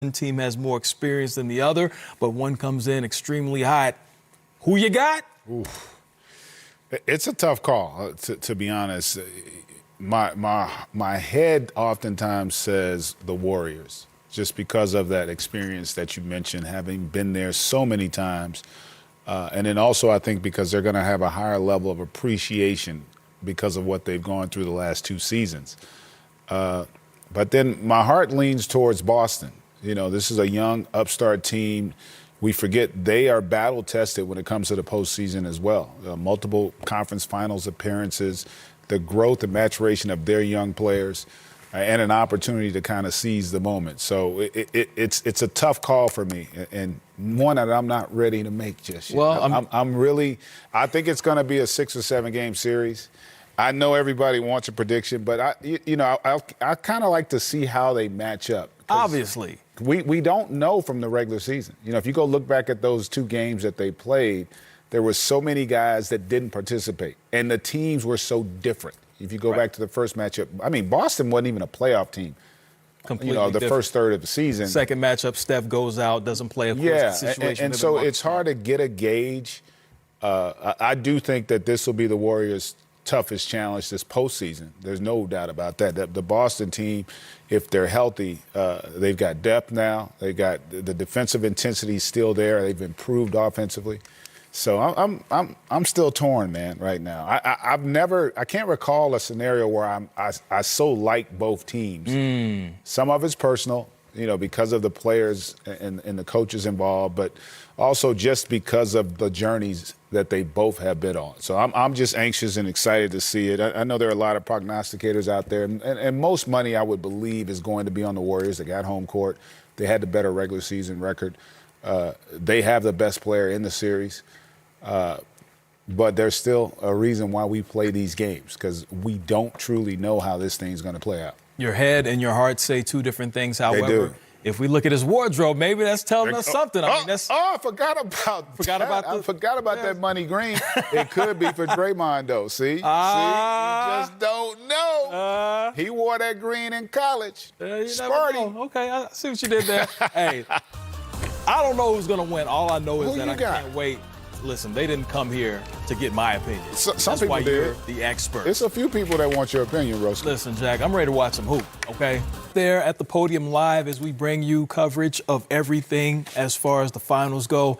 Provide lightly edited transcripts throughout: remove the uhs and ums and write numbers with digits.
One team has more experience than the other, but one comes in extremely hot. Who you got? Oof. It's a tough call, to be honest. My head oftentimes says the Warriors, just because of that experience that you mentioned, having been there so many times. And then also I think because they're going to have a higher level of appreciation because of what they've gone through the last two seasons. But then my heart leans towards Boston. You know, this is a young upstart team. We forget they are battle-tested when it comes to the postseason as well. Multiple conference finals appearances, the growth and maturation of their young players, and an opportunity to kind of seize the moment. So it's a tough call for me, and one that I'm not ready to make just yet. Well, I think it's going to be a 6 or 7 game series. I know everybody wants a prediction, but I kind of like to see how they match up. Obviously. We don't know from the regular season. You know, if you go look back at those 2 games that they played, there were so many guys that didn't participate, and the teams were so different. If you go back to the first matchup, I mean, Boston wasn't even a playoff team. Completely the different. First third of the season. Second matchup, Steph goes out, doesn't play. Of course, the situation and so it's hard to get a gauge. I do think that this will be the Warriors' toughest challenge this postseason. There's no doubt about that. The Boston team, if they're healthy, they've got depth now. They got the defensive intensity still there. They've improved offensively. So I'm still torn, man, right now. I can't recall a scenario where I so like both teams. Some of it's personal, you know, because of the players and the coaches involved, but also just because of the journeys that they both have been on. So I'm just anxious and excited to see it. I know there are a lot of prognosticators out there, and most money, I would believe, is going to be on the Warriors. They got home court. They had the better regular season record. They have the best player in the series. But there's still a reason why we play these games, because we don't truly know how this thing's going to play out. Your head and your heart say 2 different things. However, they do. If we look at his wardrobe, maybe that's telling us something. I mean, I forgot about that money green. It could be for Draymond, though. See? You just don't know. He wore that green in college. Sparty. Okay, I see what you did there. Hey, I don't know who's going to win. All I know is that I can't wait. Listen, they didn't come here to get my opinion. Some That's people why did. You're the expert. It's a few people that want your opinion, Rose. Listen, Jack, I'm ready to watch some hoop, okay? There at the podium live as we bring you coverage of everything as far as the finals go.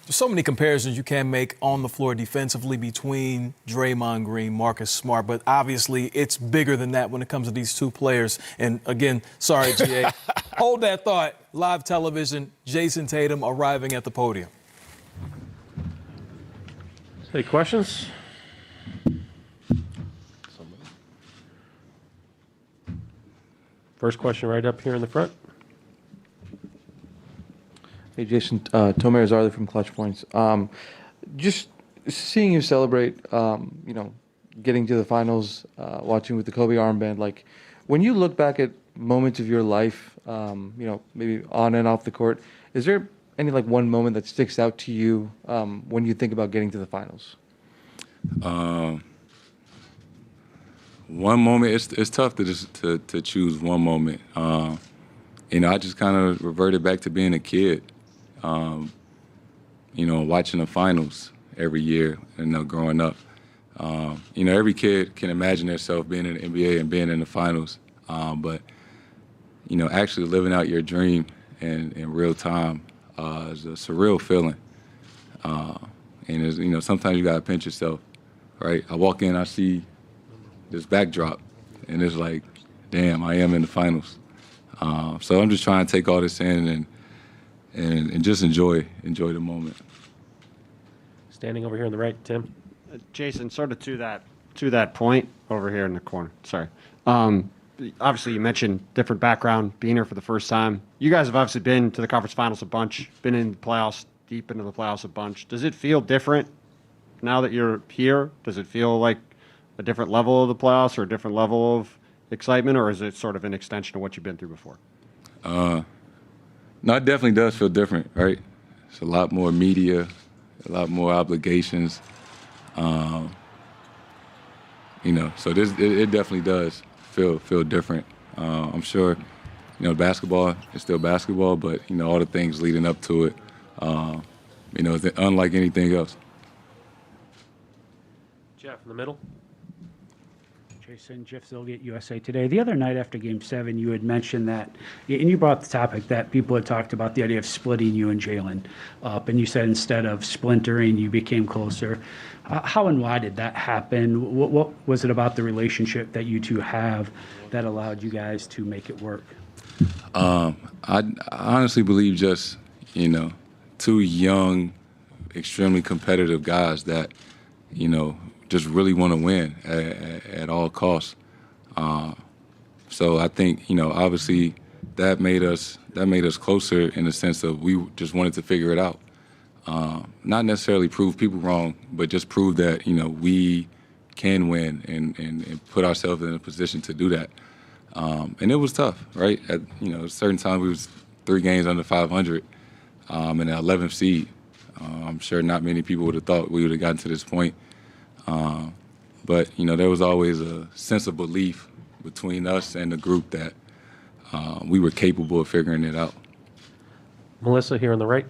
There's so many comparisons you can make on the floor defensively between Draymond Green, Marcus Smart, but obviously it's bigger than that when it comes to these 2 players. And again, sorry, GA. Hold that thought. Live television, Jason Tatum arriving at the podium. Any questions? First question right up here in the front. Hey, Jason, Tomer Zarley from Clutch Points. Just seeing you celebrate, getting to the finals, watching with the Kobe armband, like when you look back at moments of your life, maybe on and off the court, is there any one moment that sticks out to you when you think about getting to the finals? One moment, it's tough to choose one moment. I just kind of reverted back to being a kid. Watching the finals every year, growing up. Every kid can imagine themselves being in the NBA and being in the finals. But actually living out your dream in real time is a surreal feeling. And sometimes you gotta pinch yourself, right? I walk in, I see this backdrop, and it's like, damn, I am in the finals. So I'm just trying to take all this in and just enjoy the moment. Standing over here on the right, Tim. Jason, sort of to that point over here in the corner. Sorry. Obviously, you mentioned different background, being here for the first time. You guys have obviously been to the conference finals a bunch, been in the playoffs, deep into the playoffs a bunch. Does it feel different now that you're here? Does it feel like a different level of the playoffs or a different level of excitement, or is it sort of an extension of what you've been through before? No, it definitely does feel different, right? It's a lot more media, a lot more obligations. So it definitely does feel different. I'm sure basketball is still basketball, but, all the things leading up to it, it's unlike anything else. Jeff in the middle. Jason, Jeff Zilgate, USA Today. The other night after Game 7, you had mentioned that, and you brought up the topic that people had talked about the idea of splitting you and Jalen up, and you said instead of splintering, you became closer. How and why did that happen? What was it about the relationship that you two have that allowed you guys to make it work? I honestly believe just, two young, extremely competitive guys that, just really want to win at all costs. So I think, obviously that made us closer in the sense of we just wanted to figure it out. Not necessarily prove people wrong, but just prove that, we can win and put ourselves in a position to do that. And it was tough, right? At, a certain time we was 3 games under 500 and an 11th seed. I'm sure not many people would have thought we would have gotten to this point. But, there was always a sense of belief between us and the group that we were capable of figuring it out. Melissa here on the right.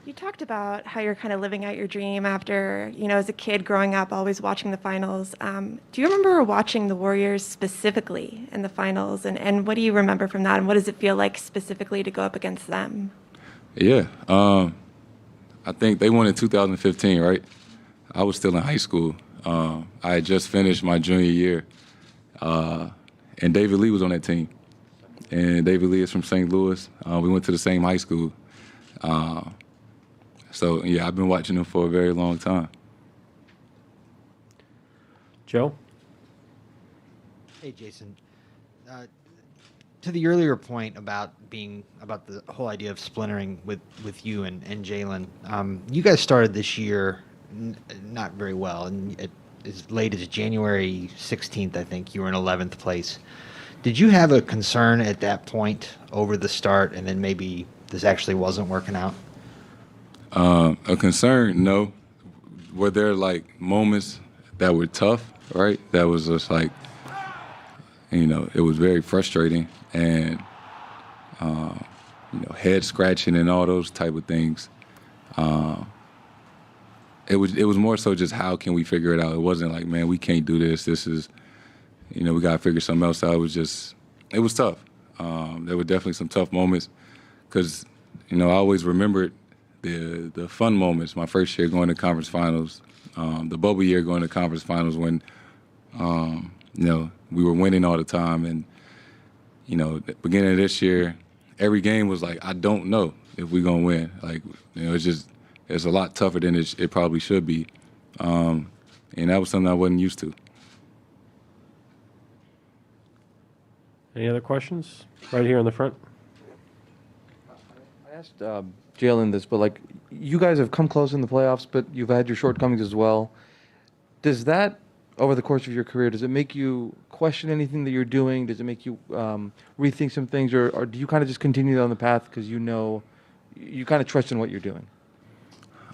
You talked about how you're kind of living out your dream after, as a kid growing up, always watching the finals. Do you remember watching the Warriors specifically in the finals? And what do you remember from that? And what does it feel like specifically to go up against them? Yeah. I think they won in 2015, right? I was still in high school. I had just finished my junior year. And David Lee was on that team. And David Lee is from St. Louis. We went to the same high school. So, yeah, I've been watching them for a very long time. Joe? Hey, Jason. To the earlier point about the whole idea of splintering with you and Jalen, you guys started this year not very well, and as late as January 16th, I think you were in 11th place. Did you have a concern at that point over the start, and then maybe this actually wasn't working out? A concern, no. Were there like moments that were tough, right? That was just like, it was very frustrating and, head scratching and all those type of things. It was more so just how can we figure it out? It wasn't like, man, we can't do this. This is, we got to figure something else out. It was tough. There were definitely some tough moments because, I always remembered the fun moments. My first year going to conference finals, the bubble year going to conference finals when, we were winning all the time. And, the beginning of this year, every game was like, I don't know if we're going to win. Like, it's a lot tougher than it probably should be. And that was something I wasn't used to. Any other questions? Right here in the front. I asked Jalen this, but like you guys have come close in the playoffs, but you've had your shortcomings as well. Does that, over the course of your career, does it make you question anything that you're doing? Does it make you rethink some things, or do you kind of just continue down the path because you kind of trust in what you're doing?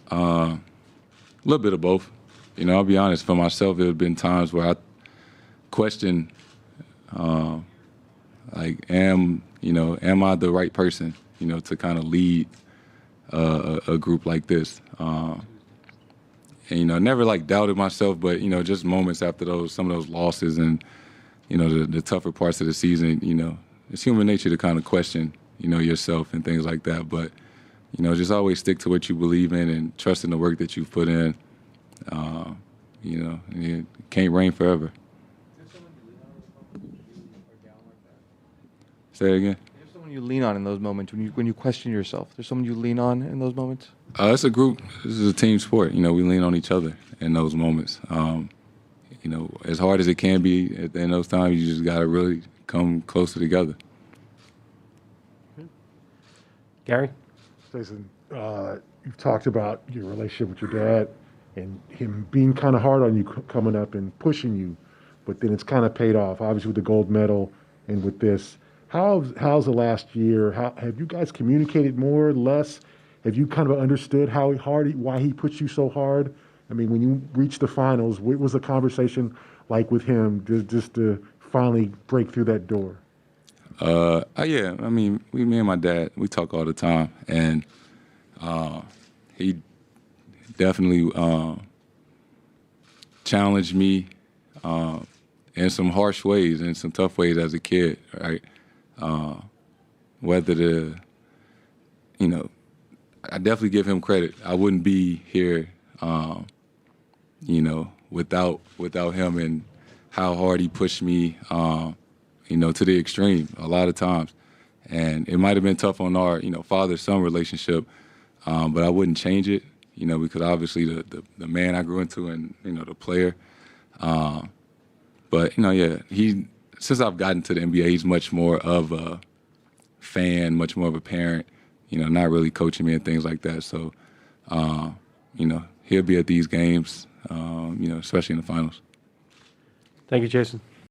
A little bit of both. I'll be honest. For myself, there have been times where I question, am I the right person, to kind of lead a group like this? And, never like doubted myself, but, just moments after some of those losses and, the tougher parts of the season, it's human nature to kind of question, yourself and things like that. But, just always stick to what you believe in and trust in the work that you've put in. It can't rain forever. Say it again. There's someone you lean on in those moments when you question yourself. There's someone you lean on in those moments. It's a group. This is a team sport. We lean on each other in those moments. As hard as it can be in those times, you just got to really come closer together. Gary? Jason, you've talked about your relationship with your dad and him being kind of hard on you coming up and pushing you, but then it's kind of paid off, obviously with the gold medal and with this. How's the last year? Have you guys communicated more, less? Have you kind of understood why he puts you so hard? I mean, when you reached the finals, what was the conversation like with him just to finally break through that door? Yeah, I mean, me and my dad, we talk all the time, and he definitely challenged me in some harsh ways, in some tough ways as a kid, right? Whether I definitely give him credit. I wouldn't be here, without him and how hard he pushed me, to the extreme a lot of times. And it might have been tough on our, father-son relationship, but I wouldn't change it, because obviously the man I grew into and, the player. But, since I've gotten to the NBA, he's much more of a fan, much more of a parent, not really coaching me and things like that. So, he'll be at these games, especially in the finals. Thank you, Jason.